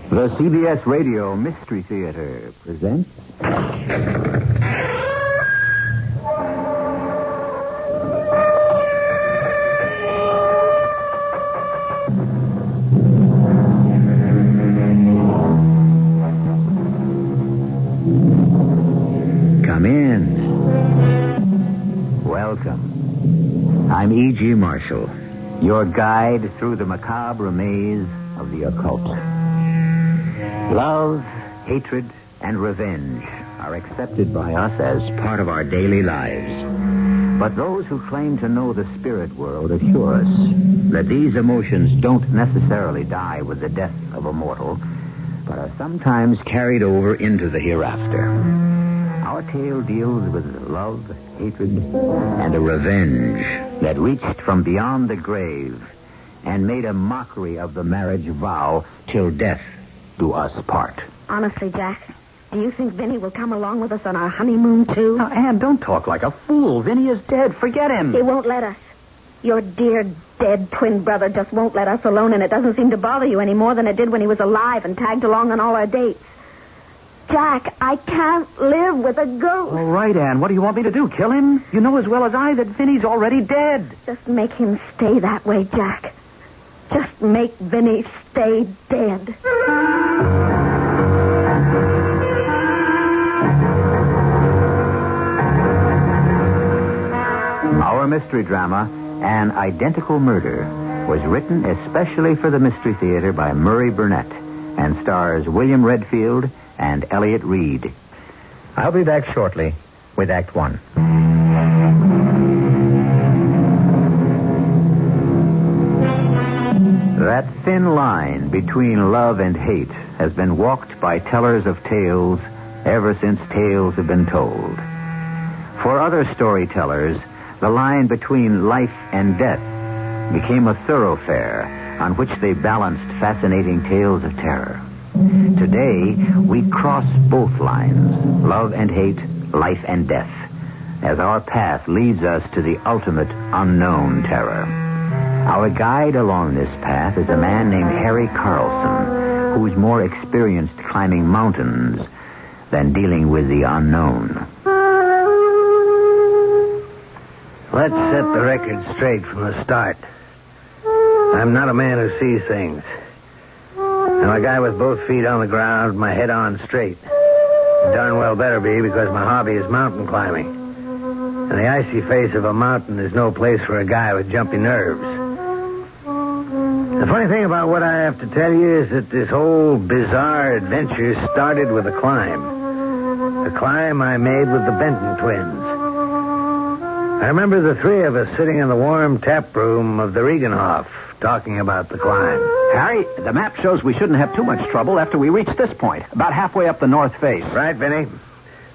The CBS Radio Mystery Theater presents... Come in. Welcome. I'm E.G. Marshall, your guide through the macabre maze of the occult. Love, hatred, and revenge are accepted by us as part of our daily lives. But those who claim to know the spirit world assure us that these emotions don't necessarily die with the death of a mortal, but are sometimes carried over into the hereafter. Our tale deals with love, hatred, and a revenge that reached from beyond the grave and made a mockery of the marriage vow till death do us part. Honestly, Jack, do you think Vinny will come along with us on our honeymoon, too? Now, Anne, don't talk like a fool. Vinny is dead. Forget him. He won't let us. Your dear, dead twin brother just won't let us alone, and it doesn't seem to bother you any more than it did when he was alive and tagged along on all our dates. Jack, I can't live with a ghost. All right, Anne. What do you want me to do? Kill him? You know as well as I that Vinny's already dead. Just make him stay that way, Jack. Just make Vinny stay dead. Our mystery drama, An Identical Murder, was written especially for the Mystery Theater by Murray Burnett and stars William Redfield and Elliot Reed. I'll be back shortly with Act One. That thin line between love and hate has been walked by tellers of tales ever since tales have been told. For other storytellers, the line between life and death became a thoroughfare on which they balanced fascinating tales of terror. Today, we cross both lines, love and hate, life and death, as our path leads us to the ultimate unknown terror. Our guide along this path is a man named Harry Carlson, who's more experienced climbing mountains than dealing with the unknown. Let's set the record straight from the start. I'm not a man who sees things. I'm a guy with both feet on the ground, my head on straight. Darn well better be, because my hobby is mountain climbing. And the icy face of a mountain is no place for a guy with jumpy nerves. The funny thing about what I have to tell you is that this whole bizarre adventure started with a climb. A climb I made with the Benton twins. I remember the three of us sitting in the warm tap room of the Regenhof talking about the climb. Harry, the map shows we shouldn't have too much trouble after we reach this point, about halfway up the north face. Right, Vinny.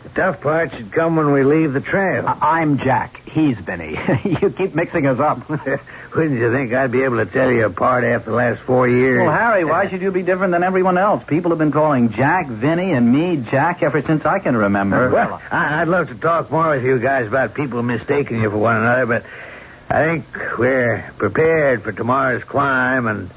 The tough part should come when we leave the trail. I'm Jack. He's Vinny. You keep mixing us up. Wouldn't you think I'd be able to tell you apart after the last 4 years? Well, Harry, why should you be different than everyone else? People have been calling Jack Vinny and me Jack ever since I can remember. Well, I'd love to talk more with you guys about people mistaking you for one another, but I think we're prepared for tomorrow's climb, and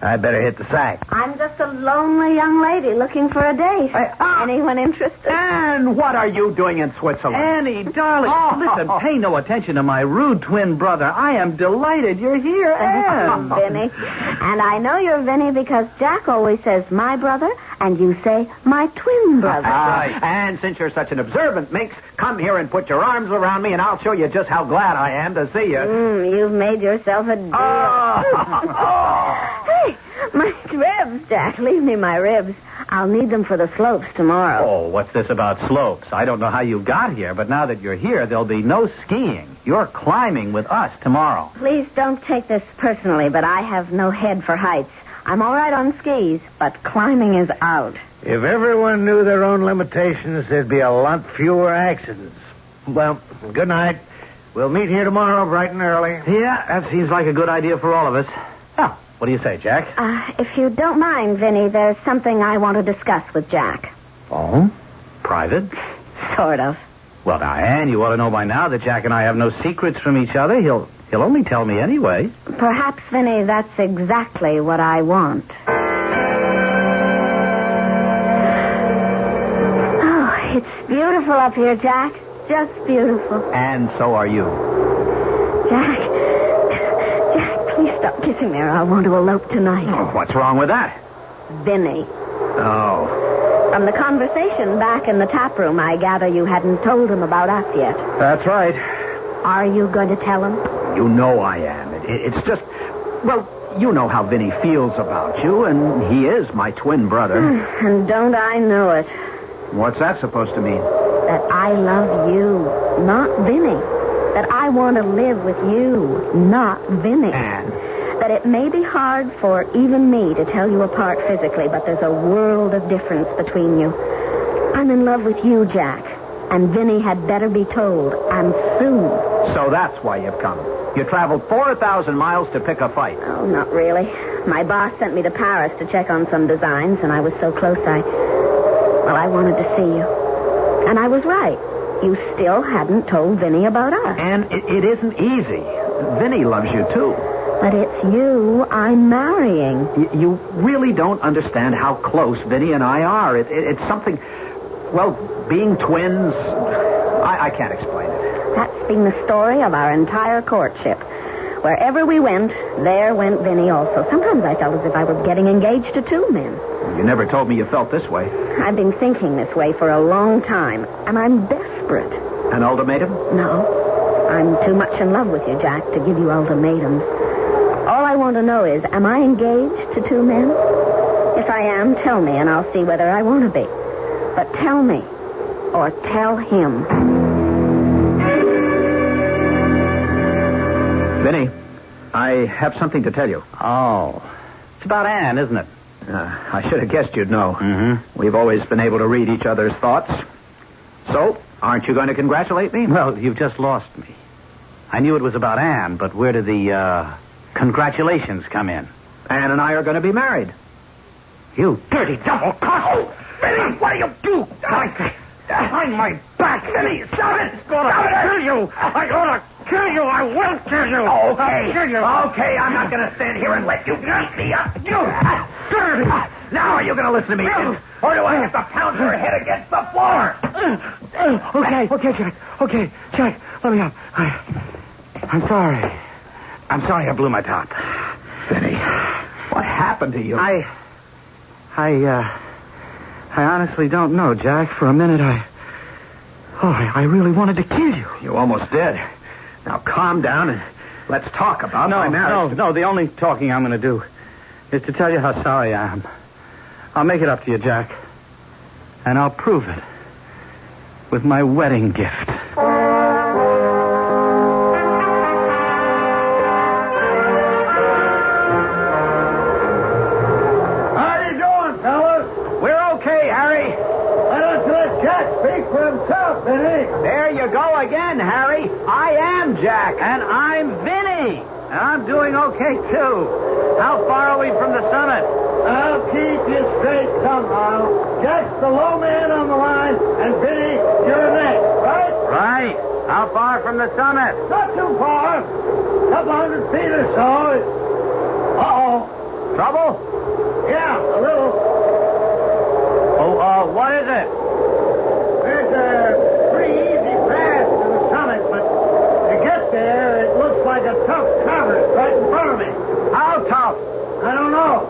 I'd better hit the sack. I'm just a lonely young lady looking for a date. Anyone interested? And what are you doing in Switzerland? Annie, darling, listen, pay no attention to my rude twin brother. I am delighted you're here, Anne. Vinny. And I know you're Vinny because Jack always says my brother, and you say my twin brother. And since you're such an observant minx, come here and put your arms around me, and I'll show you just how glad I am to see you. You've made yourself a deal. Hey, my ribs, Jack. Leave me my ribs. I'll need them for the slopes tomorrow. Oh, what's this about slopes? I don't know how you got here, but now that you're here, there'll be no skiing. You're climbing with us tomorrow. Please don't take this personally, but I have no head for heights. I'm all right on skis, but climbing is out. If everyone knew their own limitations, there'd be a lot fewer accidents. Well, good night. We'll meet here tomorrow bright and early. Yeah, that seems like a good idea for all of us. Now, what do you say, Jack? If you don't mind, Vinny, there's something I want to discuss with Jack. Oh? Private? Sort of. Well, now, Anne, you ought to know by now that Jack and I have no secrets from each other. He'll only tell me anyway. Perhaps, Vinny, that's exactly what I want. beautiful up here, Jack. Just beautiful. And so are you. Jack, please stop kissing me or I'll want to elope tonight. Oh, what's wrong with that? Vinny. Oh. From the conversation back in the tap room, I gather you hadn't told him about us yet. That's right. Are you going to tell him? You know I am. It's just... Well, you know how Vinny feels about you, and he is my twin brother. And don't I know it? What's that supposed to mean? That I love you, not Vinny. That I want to live with you, not Vinny. Anne. That it may be hard for even me to tell you apart physically, but there's a world of difference between you. I'm in love with you, Jack. And Vinny had better be told, and soon. So that's why you've come. You traveled 4,000 miles to pick a fight. Oh, not really. My boss sent me to Paris to check on some designs, and I was so close I wanted to see you. And I was right. You still hadn't told Vinny about us. And it isn't easy. Vinny loves you, too. But it's you I'm marrying. You really don't understand how close Vinny and I are. It's something... Well, being twins... I can't explain it. That's been the story of our entire courtship. Wherever we went, there went Vinny also. Sometimes I felt as if I was getting engaged to two men. You never told me you felt this way. I've been thinking this way for a long time, and I'm desperate. An ultimatum? No. I'm too much in love with you, Jack, to give you ultimatums. All I want to know is, am I engaged to two men? If I am, tell me, and I'll see whether I want to be. But tell me, or tell him. Vinny, I have something to tell you. Oh. It's about Anne, isn't it? I should have guessed you'd know. Mm-hmm. We've always been able to read each other's thoughts. So, aren't you going to congratulate me? Well, you've just lost me. I knew it was about Anne, but where did the, congratulations come in? Anne and I are going to be married. You dirty double-cross! Vinny, what do you do? Behind my back, Vinny! Stop it! I'm going to kill you! I'm going to kill you! I will kill you! Okay. I'll kill you! Okay, I'm not going to stand here and let you beat me up. Dirty! Now are you going to listen to me, kid? Or do I have to pound your head against the floor? Okay, Jack. Okay, Jack, let me up. I'm sorry. I'm sorry I blew my top. Vinny, what happened to you? I honestly don't know, Jack. For a minute, I really wanted to kill you. You almost did. Now calm down and let's talk about my marriage. No, the only talking I'm going to do is to tell you how sorry I am. I'll make it up to you, Jack. And I'll prove it with my wedding gift. There you go again, Harry. I am Jack. And I'm Vinny. And I'm doing okay, too. How far are we from the summit? I'll keep you straight somehow. Jack's the low man on the line, and Vinny, you're next, right? Right. How far from the summit? Not too far. A couple 100 feet or so. Uh-oh. Trouble? Yeah, a little. Oh, what is it? There's a pretty easy path to the summit, but to get there, it looks like a tough cover right in front of me. How tough? I don't know.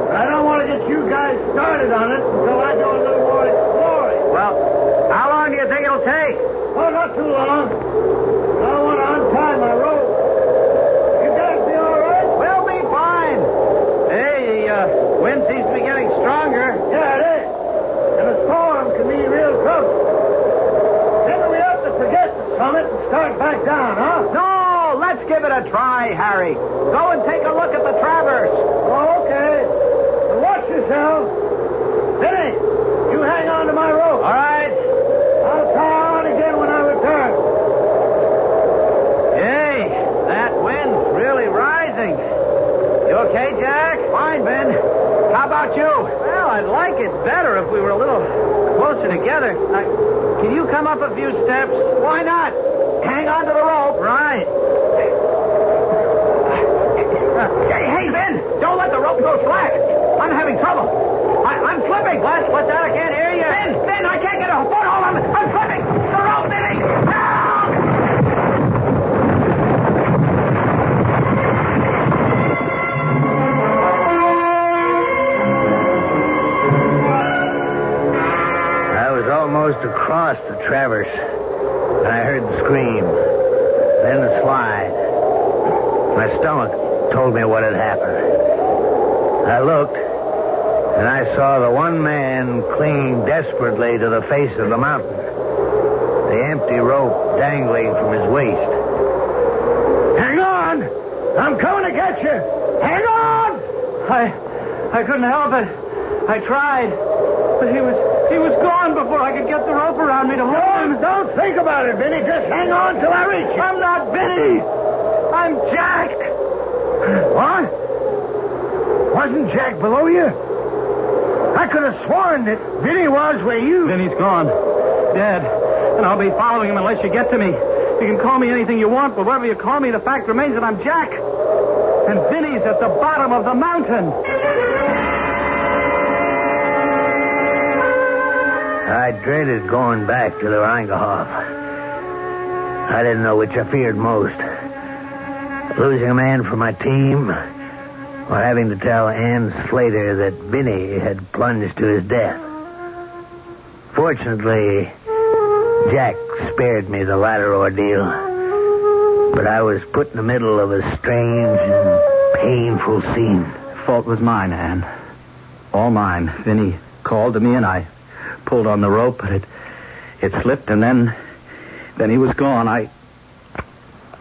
I don't want to get you guys started on it until I do a little more exploring. Well, how long do you think it'll take? Oh, not too long. I don't want to untie my rope. You guys be all right? We'll be fine. Hey, the wind seems to be getting stronger. Yeah, it is. And a storm can be real trouble. Maybe we have to forget the summit and start back down, huh? No, let's give it a try, Harry. Go and take a look at the traverse. Oh, okay. But watch yourself. Vinny, you hang on to my rope. All right. I'll tie on again when I return. Hey, that wind's really rising. You okay, Jack? Fine, Ben. How about you? Well, I'd like it better if we were a little closer together. Can you come up a few steps? Why not? Hang on to the rope. Right. Hey, Ben, don't let the rope go slack. I'm having trouble. I'm slipping. What's that? I can't hear you. Ben, I can't get a foothold. almost across the traverse when I heard the scream, then the slide. My stomach told me what had happened. I looked, and I saw the one man clinging desperately to the face of the mountain, the empty rope dangling from his waist. Hang on! I'm coming to get you! Hang on! I couldn't help it. I tried, but he was gone before I could get the rope around me to hold him. Don't think about it, Vinny. Just hang on till I reach you. I'm not Vinny. I'm Jack. What? Wasn't Jack below you? I could have sworn that Vinny was where you... Vinny's gone. Dead. And I'll be following him unless you get to me. You can call me anything you want, but whatever you call me, the fact remains that I'm Jack. And Vinny's at the bottom of the mountain. I dreaded going back to the Reingehof. I didn't know which I feared most. Losing a man from my team, or having to tell Ann Slater that Vinny had plunged to his death. Fortunately, Jack spared me the latter ordeal. But I was put in the middle of a strange and painful scene. The fault was mine, Ann. All mine. Vinny called to me and I pulled on the rope, but it slipped, and then he was gone.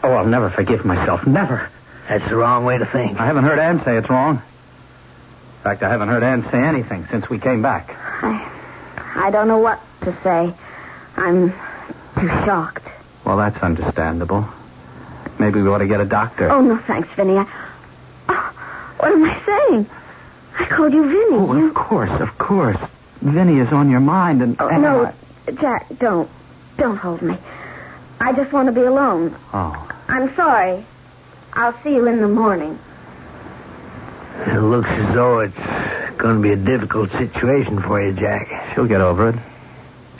I'll never forgive myself. Never. That's the wrong way to think. I haven't heard Ann say it's wrong. In fact, I haven't heard Ann say anything since we came back. I don't know what to say. I'm too shocked. Well, that's understandable. Maybe we ought to get a doctor. Oh, no, thanks, Vinny. What am I saying? I called you Vinny. Oh, of course. Vinny is on your mind, and... Oh, no, Jack, don't hold me. I just want to be alone. Oh. I'm sorry. I'll see you in the morning. It looks as though it's going to be a difficult situation for you, Jack. She'll get over it.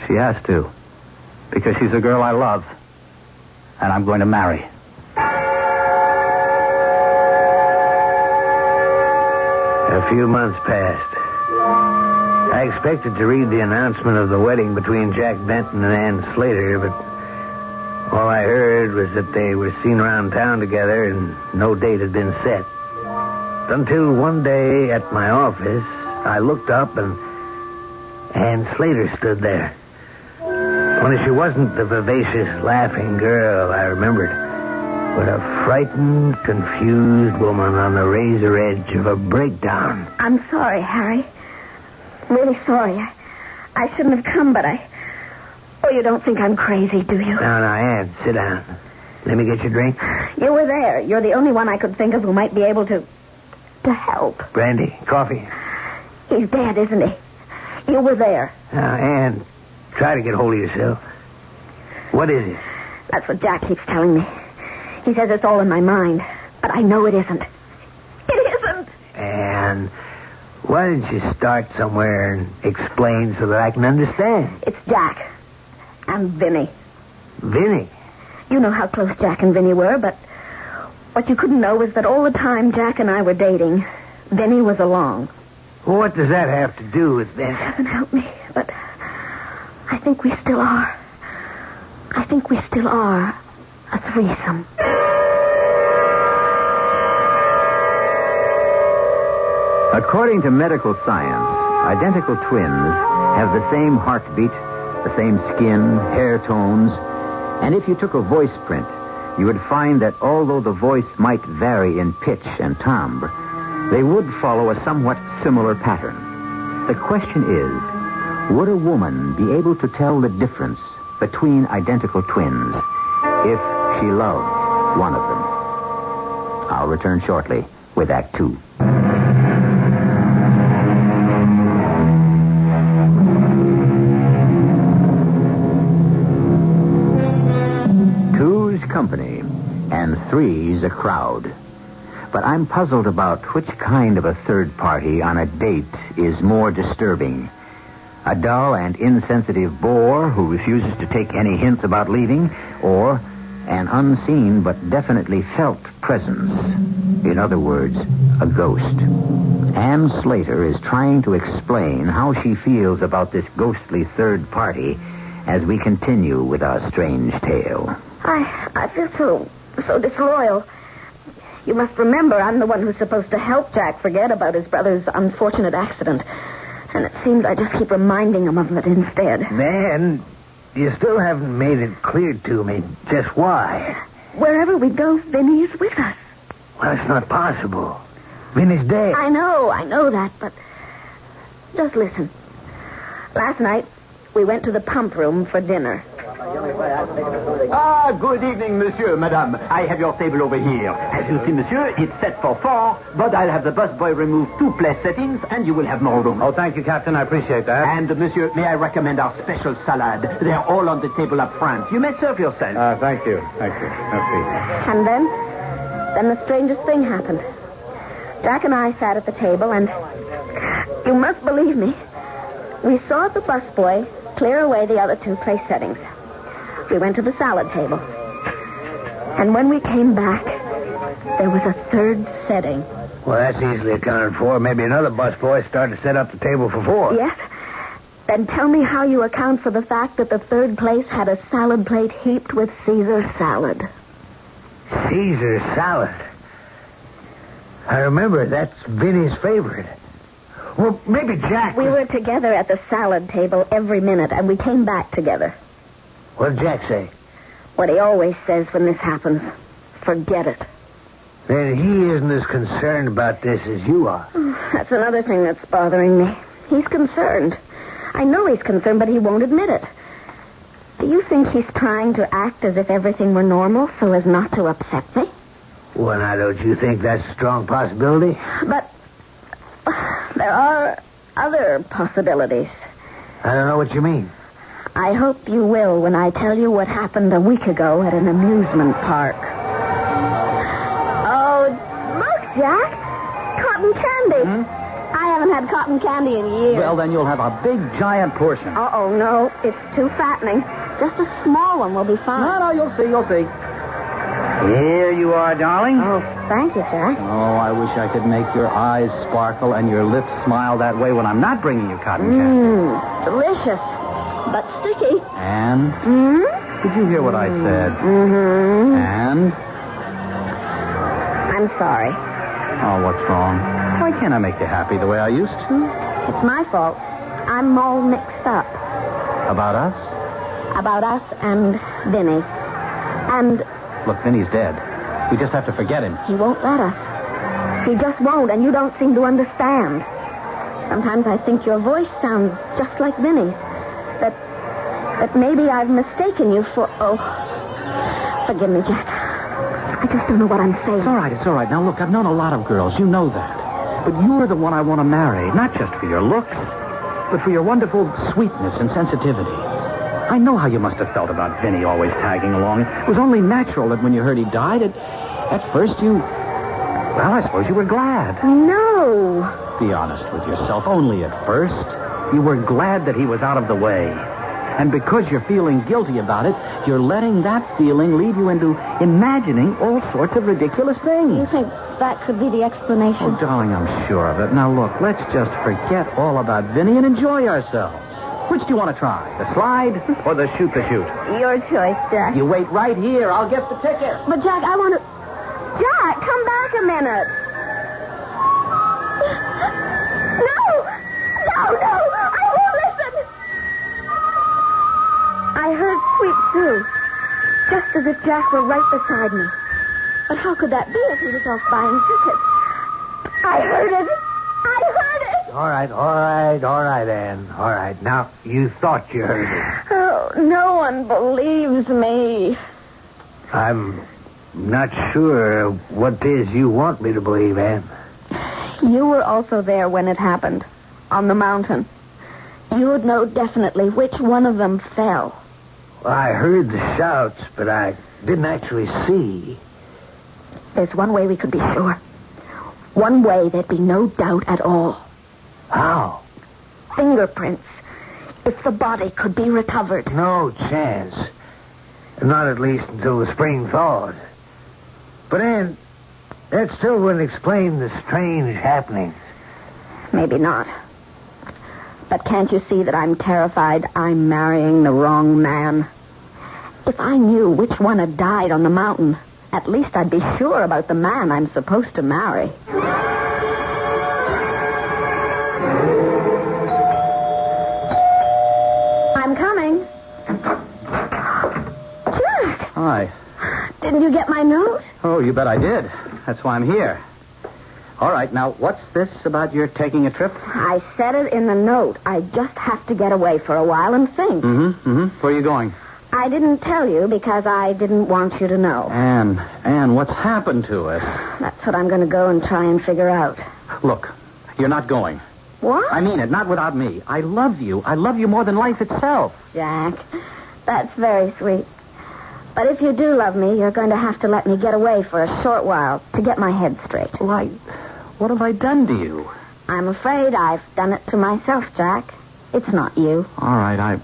She has to. Because she's a girl I love. And I'm going to marry. A few months passed. I expected to read the announcement of the wedding between Jack Benton and Ann Slater, but all I heard was that they were seen around town together and no date had been set. Until one day at my office, I looked up and Ann Slater stood there. Only she wasn't the vivacious, laughing girl I remembered, but a frightened, confused woman on the razor edge of a breakdown. I'm sorry, Harry. Really sorry. I shouldn't have come, but Oh, you don't think I'm crazy, do you? No, Ann, sit down. Let me get your drink. You were there. You're the only one I could think of who might be able to help. Brandy, coffee. He's dead, isn't he? You were there. Now, Ann, try to get hold of yourself. What is it? That's what Jack keeps telling me. He says it's all in my mind, but I know it isn't. It isn't. Ann, why don't you start somewhere and explain so that I can understand? It's Jack. And Vinny. Vinny? You know how close Jack and Vinny were, but what you couldn't know was that all the time Jack and I were dating, Vinny was along. Well, what does that have to do with Vinny? Heaven help me, but I think we still are. I think we still are a threesome. According to medical science, identical twins have the same heartbeat, the same skin, hair tones, and if you took a voice print, you would find that although the voice might vary in pitch and timbre, they would follow a somewhat similar pattern. The question is, would a woman be able to tell the difference between identical twins if she loved one of them? I'll return shortly with Act 2. Company, and three's a crowd. But I'm puzzled about which kind of a third party on a date is more disturbing. A dull and insensitive bore who refuses to take any hints about leaving, or an unseen but definitely felt presence. In other words, a ghost. Ann Slater is trying to explain how she feels about this ghostly third party as we continue with our strange tale. I feel so disloyal. You must remember I'm the one who's supposed to help Jack forget about his brother's unfortunate accident. And it seems I just keep reminding him of it instead. Man, you still haven't made it clear to me just why. Wherever we go, Vinny is with us. Well, it's not possible. Vinny's dead. I know that, but just listen. Last night, we went to the pump room for dinner. Good evening, monsieur, madame. I have your table over here. As you see, monsieur, it's set for 4, but I'll have the busboy remove 2 place settings, and you will have more room. Oh, thank you, Captain. I appreciate that. And, monsieur, may I recommend our special salad? They're all on the table up front. You may serve yourself. Thank you. Merci. And then the strangest thing happened. Jack and I sat at the table, and you must believe me, we saw the busboy clear away the other 2 place settings. We went to the salad table. And when we came back, there was a 3rd setting. Well, that's easily accounted for. Maybe another busboy started to set up the table for 4. Yes? Then tell me how you account for the fact that the 3rd place had a salad plate heaped with Caesar salad. Caesar salad. I remember that's Vinny's favorite. Well, maybe Jack... We were together at the salad table every minute, and we came back together. What did Jack say? What he always says when this happens. Forget it. Then he isn't as concerned about this as you are. That's another thing that's bothering me. He's concerned. I know he's concerned, but he won't admit it. Do you think he's trying to act as if everything were normal so as not to upset me? Well, now, don't you think that's a strong possibility? But there are other possibilities. I don't know what you mean. I hope you will when I tell you what happened a week ago at an amusement park. Oh, look, Jack. Cotton candy. I haven't had cotton candy in years. Well, then you'll have a big, giant portion. Uh-oh, no. It's too fattening. Just a small one will be fine. No, you'll see. Here you are, darling. Oh, thank you, Jack. Oh, I wish I could make your eyes sparkle and your lips smile that way when I'm not bringing you cotton candy. Delicious. But sticky. And? Did you hear what I said? And? I'm sorry. Oh, what's wrong? Why can't I make you happy the way I used to? It's my fault. I'm all mixed up. About us? About us and Vinny. And... Look, Vinny's dead. We just have to forget him. He won't let us. He just won't, and you don't seem to understand. Sometimes I think your voice sounds just like Vinny's. That maybe I've mistaken you for... Oh, forgive me, Jack. I just don't know what I'm saying. It's all right. Now, look, I've known a lot of girls. You know that. But you're the one I want to marry, not just for your looks, but for your wonderful sweetness and sensitivity. I know how you must have felt about Vinny always tagging along. It was only natural that when you heard he died, at first you... Well, I suppose you were glad. No. Be honest with yourself. Only at first. You were glad that he was out of the way. And because you're feeling guilty about it, you're letting that feeling lead you into imagining all sorts of ridiculous things. You think that could be the explanation? Oh, darling, I'm sure of it. Now, look, let's just forget all about Vinny and enjoy ourselves. Which do you want to try? The slide or the shoot the chute? Your choice, Jack. You wait right here. I'll get the ticket. But, Jack, I want to... Jack, come back a minute. No! I won't listen! I heard Sweet Sue, just as if Jack were right beside me. But how could that be if he was off buying tickets? I heard it! All right, Ann. All right. Now, you thought you heard it. Oh, no one believes me. I'm not sure what it is you want me to believe, Ann. You were also there when it happened, on the mountain. You would know definitely which one of them fell. Well, I heard the shouts, but I didn't actually see. There's one way we could be sure. One way there'd be no doubt at all. How? Fingerprints. If the body could be recovered. No chance. Not at least until the spring thaws. But, Ann, that still wouldn't explain the strange happenings. Maybe not. But can't you see that I'm terrified I'm marrying the wrong man? If I knew which one had died on the mountain, at least I'd be sure about the man I'm supposed to marry. I'm coming. Jack! Hi. Didn't you get my note? Oh, you bet I did. That's why I'm here. All right, now, what's this about your taking a trip? I said it in the note. I just have to get away for a while and think. Where are you going? I didn't tell you because I didn't want you to know. Anne, what's happened to us? That's what I'm going to go and try and figure out. Look, you're not going. What? I mean it, not without me. I love you. I love you more than life itself. Jack, that's very sweet. But if you do love me, you're going to have to let me get away for a short while to get my head straight. What have I done to you? I'm afraid I've done it to myself, Jack. It's not you. All right,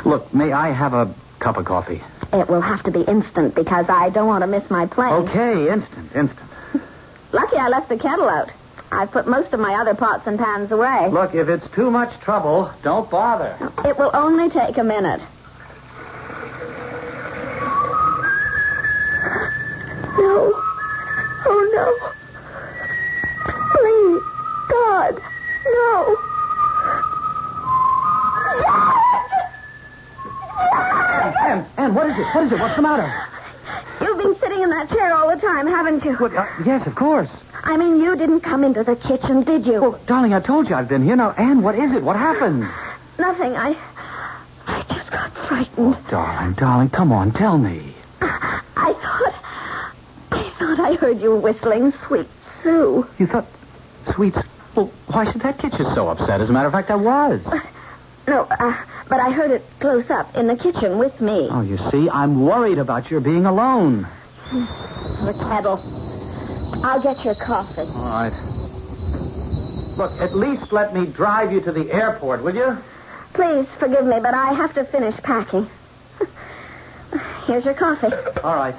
look, may I have a cup of coffee? It will have to be instant because I don't want to miss my plane. Okay, instant. Lucky I left the kettle out. I've put most of my other pots and pans away. Look, if it's too much trouble, don't bother. It will only take a minute. No. Oh, no. Please, God, no. Anne, what is it? What is it? What's the matter? You've been sitting in that chair all the time, haven't you? Yes, of course. I mean, you didn't come into the kitchen, did you? Well, darling, I told you I've been here. Now, Anne, what is it? What happened? Nothing. I just got frightened. Oh, darling, come on, tell me. I thought I heard you whistling Sweet Sue. You thought Sweets... Well, why should that get you so upset? As a matter of fact, I was. No, but I heard it close up in the kitchen with me. Oh, you see, I'm worried about your being alone. The kettle. I'll get your coffee. All right. Look, at least let me drive you to the airport, will you? Please forgive me, but I have to finish packing. Here's your coffee. All right.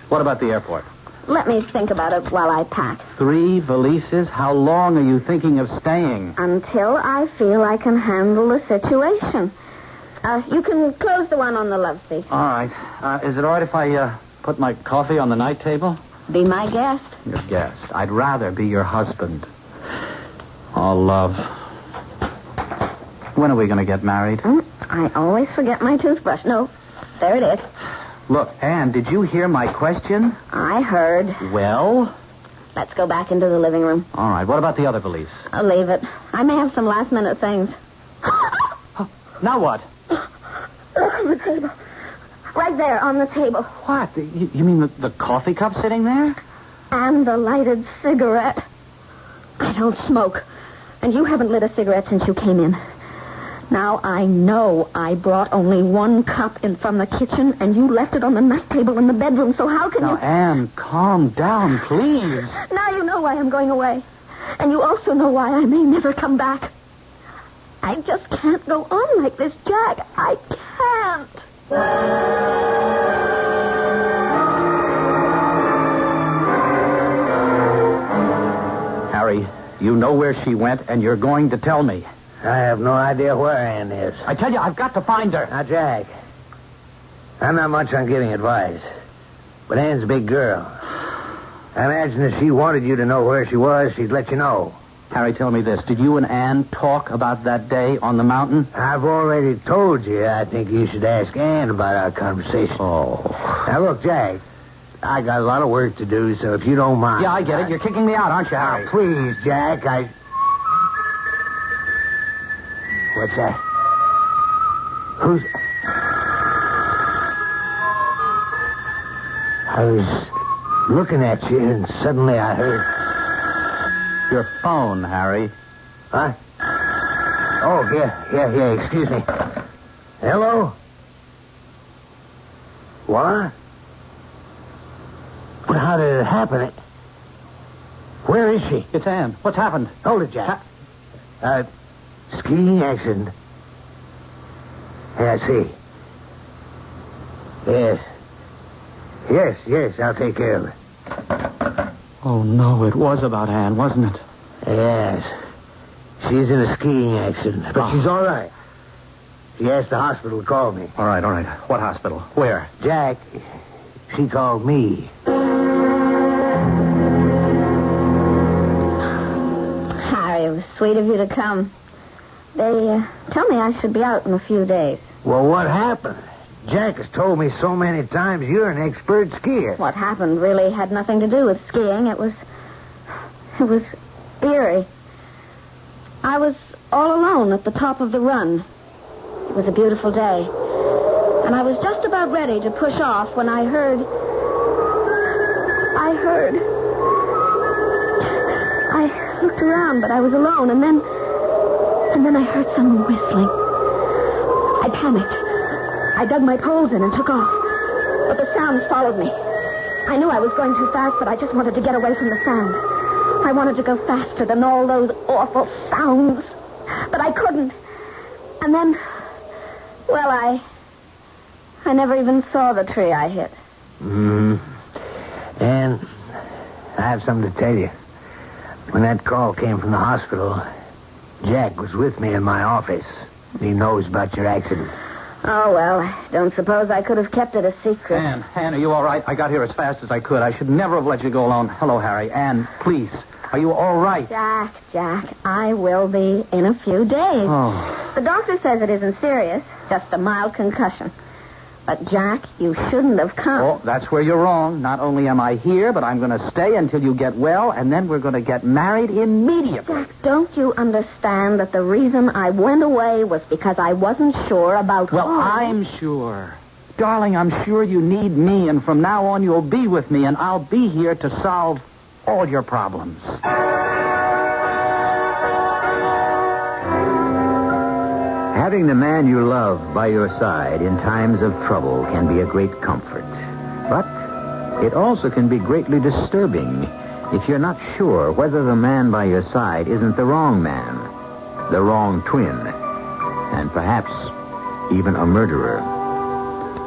What about the airport? Let me think about it while I pack. 3 valises? How long are you thinking of staying? Until I feel I can handle the situation. You can close the one on the love seat. All right. Is it all right if I put my coffee on the night table? Be my guest. Your guest. I'd rather be your husband. Oh, love. When are we going to get married? I always forget my toothbrush. No, there it is. Look, Anne, did you hear my question? I heard. Well? Let's go back into the living room. All right. What about the other valise? I'll leave it. I may have some last-minute things. Now what? Look on the table. Right there on the table. What? You mean the coffee cup sitting there? And the lighted cigarette. I don't smoke. And you haven't lit a cigarette since you came in. Now I know I brought only 1 cup in from the kitchen, and you left it on the night table in the bedroom, so how can you... Now, Anne, calm down, please. Now you know why I'm going away. And you also know why I may never come back. I just can't go on like this, Jack. I can't. Harry, you know where she went, and you're going to tell me. I have no idea where Ann is. I tell you, I've got to find her. Now, Jack, I'm not much on giving advice, but Ann's a big girl. I imagine if she wanted you to know where she was, she'd let you know. Harry, tell me this. Did you and Ann talk about that day on the mountain? I've already told you. I think you should ask Ann about our conversation. Oh. Now, look, Jack, I got a lot of work to do, so if you don't mind... Yeah, I get it. You're kicking me out, aren't you, Harry? Now, please, Jack, What's that? Who's... I was looking at you, and suddenly I heard... Your phone, Harry. Huh? Oh, yeah, excuse me. Hello? What? Well, how did it happen? Where is she? It's Ann. What's happened? Hold it, Jack. Skiing accident. Yeah, I see. Yes, I'll take care of it. Oh, no, it was about Ann, wasn't it? Yes. She's in a skiing accident, but she's all right. She asked the hospital to call me. All right. What hospital? Where? Jack, she called me. Harry, it was sweet of you to come. They tell me I should be out in a few days. Well, what happened? Jack has told me so many times you're an expert skier. What happened really had nothing to do with skiing. It was eerie. I was all alone at the top of the run. It was a beautiful day. And I was just about ready to push off when I heard... I looked around, but I was alone, and then I heard someone whistling. I panicked. I dug my poles in and took off. But the sounds followed me. I knew I was going too fast, but I just wanted to get away from the sound. I wanted to go faster than all those awful sounds. But I couldn't. And then, well, I never even saw the tree I hit. And I have something to tell you. When that call came from the hospital, Jack was with me in my office. He knows about your accident. Oh, well, I don't suppose I could have kept it a secret. Anne, are you all right? I got here as fast as I could. I should never have let you go alone. Hello, Harry. Anne, please. Are you all right? Jack, I will be in a few days. Oh. The doctor says it isn't serious, just a mild concussion. But, Jack, you shouldn't have come. Oh, that's where you're wrong. Not only am I here, but I'm going to stay until you get well, and then we're going to get married immediately. Jack, don't you understand that the reason I went away was because I wasn't sure about... Well, I'm sure. Darling, I'm sure you need me, and from now on you'll be with me, and I'll be here to solve all your problems. Having the man you love by your side in times of trouble can be a great comfort. But it also can be greatly disturbing if you're not sure whether the man by your side isn't the wrong man, the wrong twin, and perhaps even a murderer.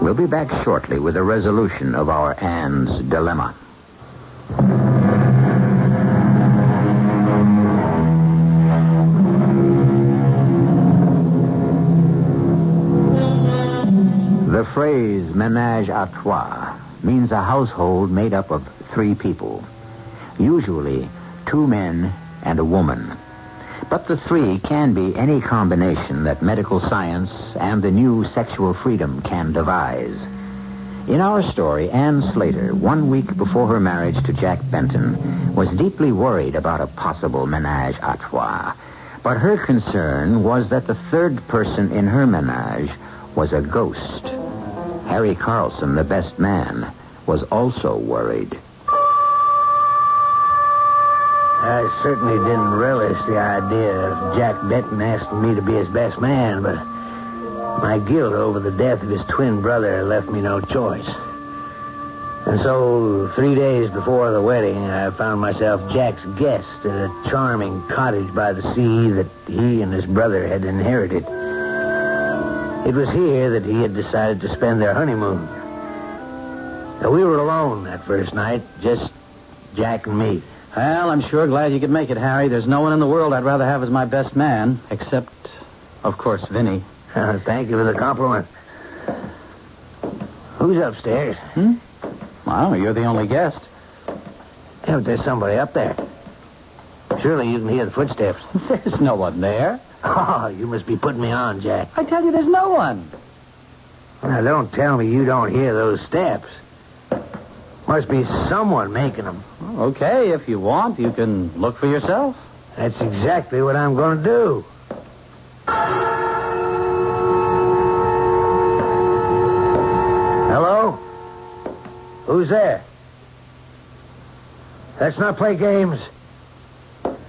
We'll be back shortly with a resolution of our Anne's dilemma. The phrase ménage à trois means a household made up of 3 people, usually 2 men and a woman. But the 3 can be any combination that medical science and the new sexual freedom can devise. In our story, Anne Slater, 1 week before her marriage to Jack Benton, was deeply worried about a possible ménage à trois. But her concern was that the 3rd person in her ménage was a ghost. Harry Carlson, the best man, was also worried. I certainly didn't relish the idea of Jack Benton asking me to be his best man, but my guilt over the death of his twin brother left me no choice. And so, 3 days before the wedding, I found myself Jack's guest at a charming cottage by the sea that he and his brother had inherited. It was here that he had decided to spend their honeymoon. Now, we were alone that first night, just Jack and me. Well, I'm sure glad you could make it, Harry. There's no one in the world I'd rather have as my best man, except, of course, Vinny. Thank you for the compliment. Who's upstairs? Well, you're the only guest. Yeah, but there's somebody up there. Surely you can hear the footsteps. There's no one there. Oh, you must be putting me on, Jack. I tell you, there's no one. Now, don't tell me you don't hear those steps. Must be someone making them. Well, okay, if you want, you can look for yourself. That's exactly what I'm going to do. Hello? Who's there? Let's not play games.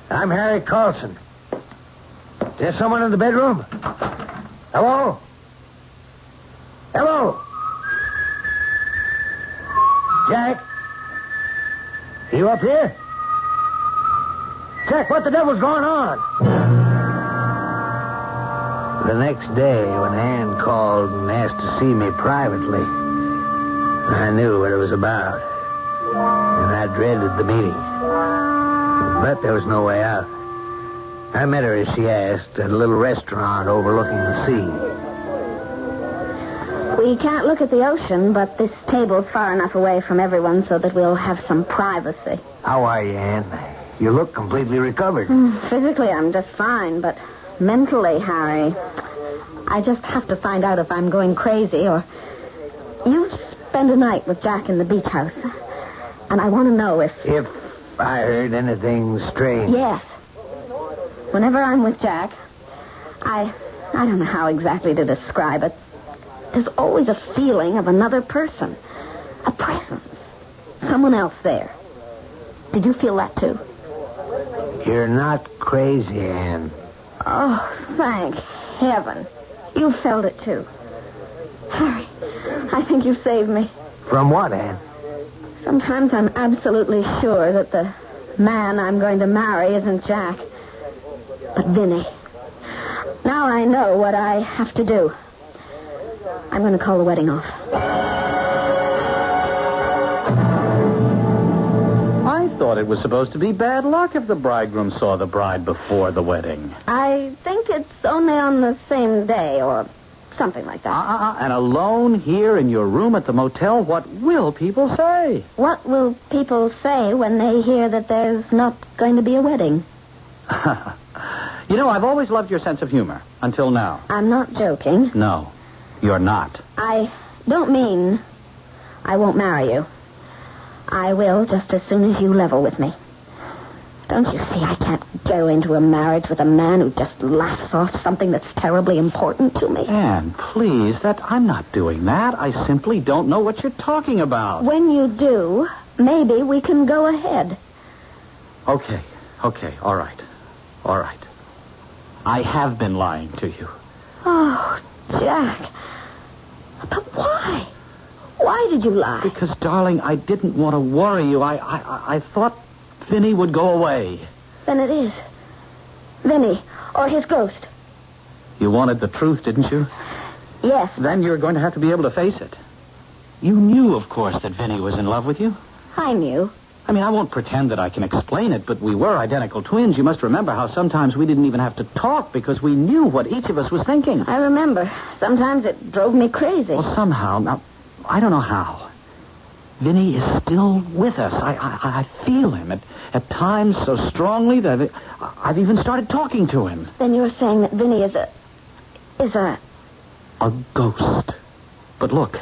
I'm Harry Carlson. There's someone in the bedroom? Hello? Hello? Jack? Are you up here? Jack, what the devil's going on? The next day, when Ann called and asked to see me privately, I knew what it was about. And I dreaded the meeting. But there was no way out. I met her as she asked at a little restaurant overlooking the sea. We can't look at the ocean, but this table's far enough away from everyone so that we'll have some privacy. How are you, Anne? You look completely recovered. Physically, I'm just fine, but mentally, Harry, I just have to find out if I'm going crazy or... You spend a night with Jack in the beach house, and I want to know if... If I heard anything strange. Yes. Whenever I'm with Jack, I don't know how exactly to describe it. There's always a feeling of another person, a presence, someone else there. Did you feel that too? You're not crazy, Anne. Oh, thank heaven. You felt it too. Harry, I think you saved me. From what, Anne? Sometimes I'm absolutely sure that the man I'm going to marry isn't Jack, but Vinny. Now I know what I have to do. I'm going to call the wedding off. I thought it was supposed to be bad luck if the bridegroom saw the bride before the wedding. I think it's only on the same day or something like that. And alone here in your room at the motel, what will people say? What will people say when they hear that there's not going to be a wedding? You know, I've always loved your sense of humor, until now. I'm not joking. No, you're not. I don't mean I won't marry you. I will just as soon as you level with me. Don't you see I can't go into a marriage with a man who just laughs off something that's terribly important to me? Anne, please, I'm not doing that. I simply don't know what you're talking about. When you do, maybe we can go ahead. Okay, all right. I have been lying to you. Oh, Jack. But why? Why did you lie? Because, darling, I didn't want to worry you. I thought Vinny would go away. Then it is. Vinny, or his ghost. You wanted the truth, didn't you? Yes. Then you're going to have to be able to face it. You knew, of course, that Vinny was in love with you. I knew. I mean, I won't pretend that I can explain it, but we were identical twins. You must remember how sometimes we didn't even have to talk because we knew what each of us was thinking. I remember. Sometimes it drove me crazy. Well, somehow, now, I don't know how. Vinny is still with us. I feel him at times so strongly that I've even started talking to him. Then you're saying that Vinny is a... A ghost. But look,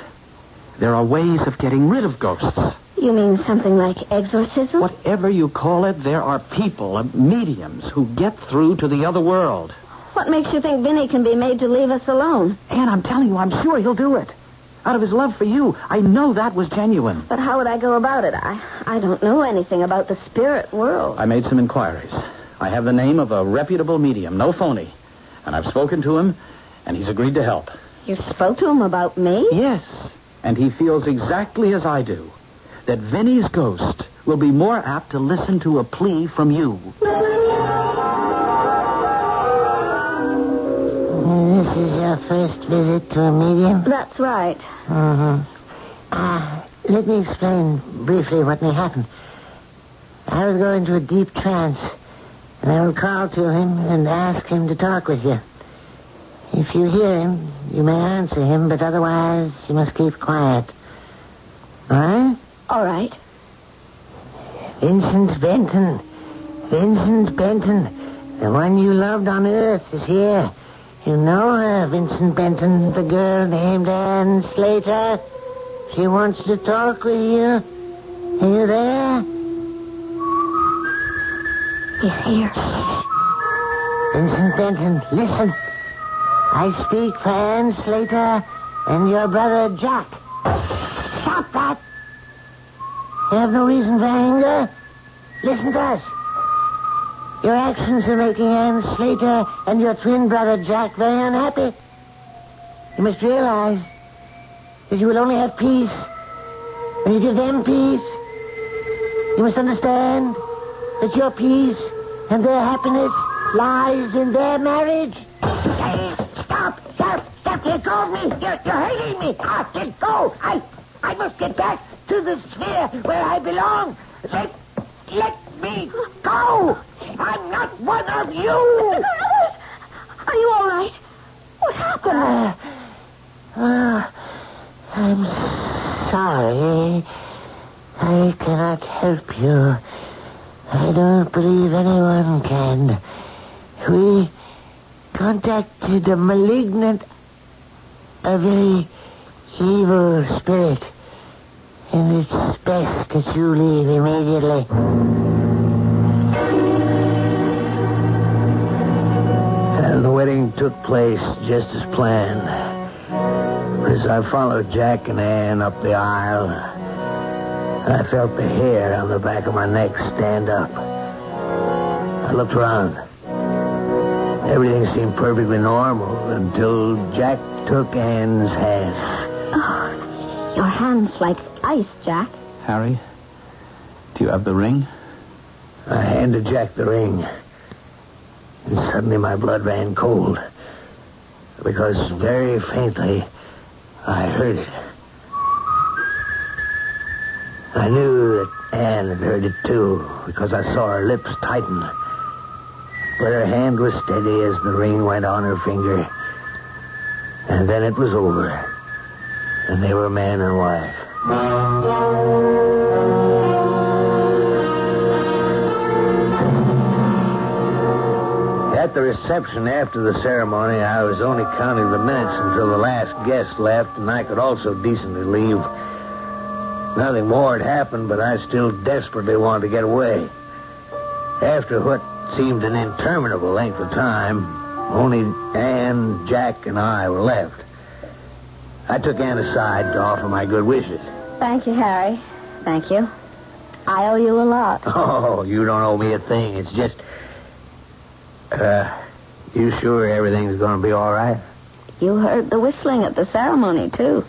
there are ways of getting rid of ghosts. You mean something like exorcism? Whatever you call it, there are people, mediums, who get through to the other world. What makes you think Vinny can be made to leave us alone? Anne, I'm telling you, I'm sure he'll do it. Out of his love for you. I know that was genuine. But how would I go about it? I don't know anything about the spirit world. I made some inquiries. I have the name of a reputable medium, no phony. And I've spoken to him, and he's agreed to help. You spoke to him about me? Yes. And he feels exactly as I do. That Vinny's ghost will be more apt to listen to a plea from you. This is your first visit to a medium? That's right. Let me explain briefly what may happen. I will go into a deep trance, and I will call to him and ask him to talk with you. If you hear him, you may answer him, but otherwise you must keep quiet. All right? All right. Vincent Benton. Vincent Benton. The one you loved on Earth is here. You know her, Vincent Benton, the girl named Anne Slater. She wants to talk with you. Are you there? He's here. Vincent Benton, listen. I speak for Anne Slater and your brother Jack. Stop that! You have no reason for anger. Listen to us. Your actions are making Anne Slater and your twin brother Jack very unhappy. You must realize that you will only have peace when you give them peace. You must understand that your peace and their happiness lies in their marriage. Stop! Let go of me! You're hurting me! Let go! I must get back to the sphere where I belong. Let me go! I'm not one of you! Are you all right? What happened? I'm sorry. I cannot help you. I don't believe anyone can. We contacted a very evil spirit. And it's best that you leave immediately. And the wedding took place just as planned. As I followed Jack and Ann up the aisle, I felt the hair on the back of my neck stand up. I looked around. Everything seemed perfectly normal until Jack took Ann's hand. Oh, your hand's like ice, Jack. Harry, do you have the ring? I handed Jack the ring. And suddenly my blood ran cold. Because very faintly, I heard it. I knew that Ann had heard it too, because I saw her lips tighten. But her hand was steady as the ring went on her finger. And then it was over. And they were man and wife. At the reception after the ceremony, I was only counting the minutes until the last guest left, and I could also decently leave. Nothing more had happened, but I still desperately wanted to get away. After what seemed an interminable length of time, only Ann, Jack, and I were left. I took Ann aside to offer my good wishes. Thank you, Harry. Thank you. I owe you a lot. Oh, you don't owe me a thing. It's just... you sure everything's going to be all right? You heard the whistling at the ceremony, too.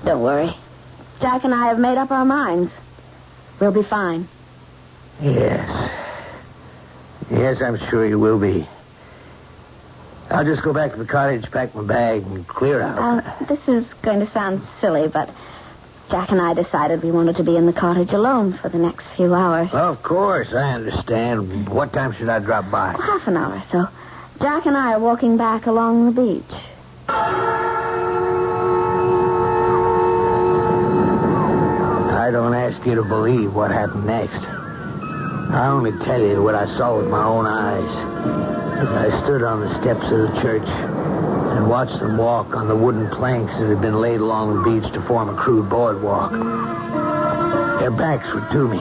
Don't worry. Jack and I have made up our minds. We'll be fine. Yes. Yes, I'm sure you will be. I'll just go back to the cottage, pack my bag, and clear out. This is going to sound silly, but Jack and I decided we wanted to be in the cottage alone for the next few hours. Of course, I understand. What time should I drop by? Half an hour or so. Jack and I are walking back along the beach. I don't ask you to believe what happened next. I only tell you what I saw with my own eyes as I stood on the steps of the church and watched them walk on the wooden planks that had been laid along the beach to form a crude boardwalk. Their backs were to me,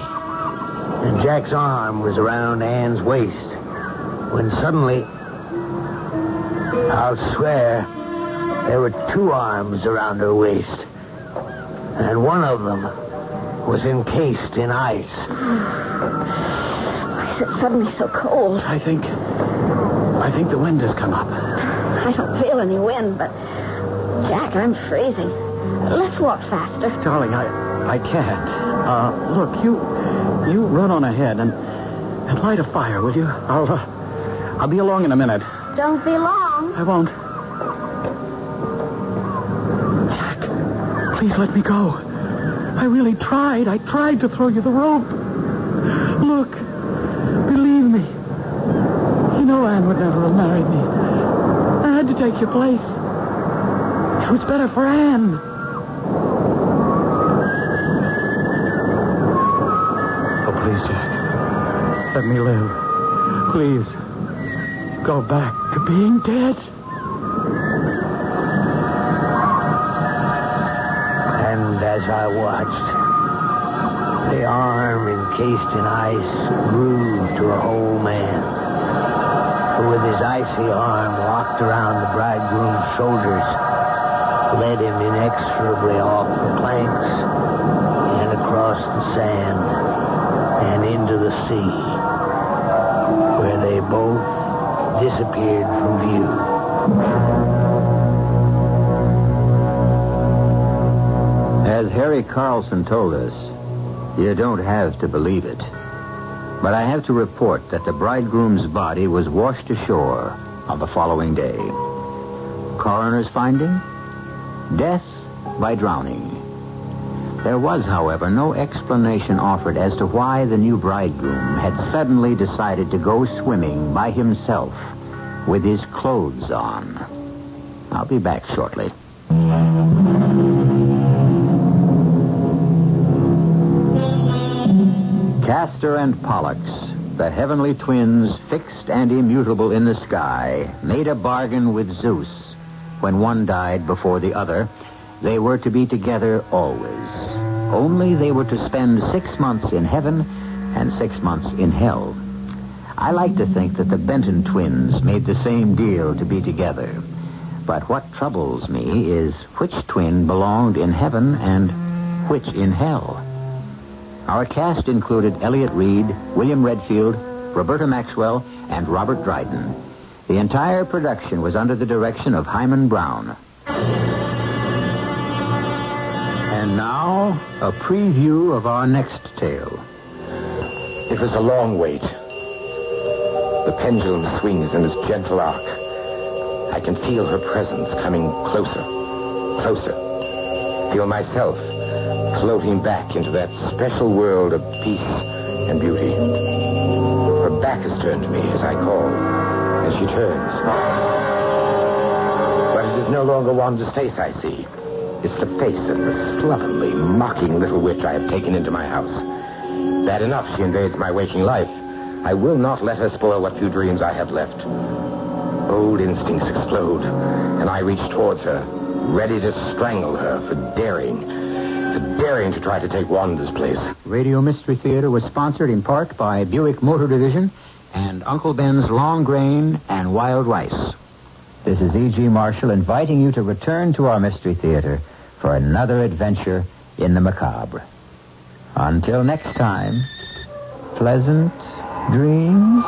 and Jack's arm was around Ann's waist, when suddenly, I'll swear, there were two arms around her waist, and one of them was encased in ice. Why is it suddenly so cold? I think the wind has come up. I don't feel any wind, but Jack, I'm freezing. Let's walk faster. Darling, I can't. Look, you run on ahead and light a fire, will you? I'll be along in a minute. Don't be long. I won't. Jack, please let me go. I really tried. I tried to throw you the rope. Look, believe me. You know Ann would never have married me. I had to take your place. It was better for Ann. Oh, please, Jack. Let me live. Please. Go back to being dead. And as I watched, the arm encased in ice grew to a whole man, who with his icy arm locked around the bridegroom's shoulders, led him inexorably off the planks and across the sand and into the sea, where they both disappeared from view. As Harry Carlson told us, you don't have to believe it. But I have to report that the bridegroom's body was washed ashore on the following day. Coroner's finding? Death by drowning. There was, however, no explanation offered as to why the new bridegroom had suddenly decided to go swimming by himself with his clothes on. I'll be back shortly. Castor and Pollux, the heavenly twins fixed and immutable in the sky, made a bargain with Zeus. When one died before the other, they were to be together always. Only they were to spend 6 months in heaven and 6 months in hell. I like to think that the Benton twins made the same deal to be together. But what troubles me is which twin belonged in heaven and which in hell. Our cast included Elliot Reed, William Redfield, Roberta Maxwell, and Robert Dryden. The entire production was under the direction of Hyman Brown. And now, a preview of our next tale. It was a long wait. The pendulum swings in its gentle arc. I can feel her presence coming closer, closer. Feel myself floating back into that special world of peace and beauty. Her back is turned to me as I call, and she turns. But it is no longer Wanda's face I see. It's the face of the slovenly, mocking little witch I have taken into my house. Bad enough she invades my waking life. I will not let her spoil what few dreams I have left. Old instincts explode, and I reach towards her, ready to strangle her for daring to try to take Wanda's place. Radio Mystery Theater was sponsored in part by Buick Motor Division and Uncle Ben's Long Grain and Wild Rice. This is E.G. Marshall inviting you to return to our Mystery Theater for another adventure in the macabre. Until next time, pleasant dreams.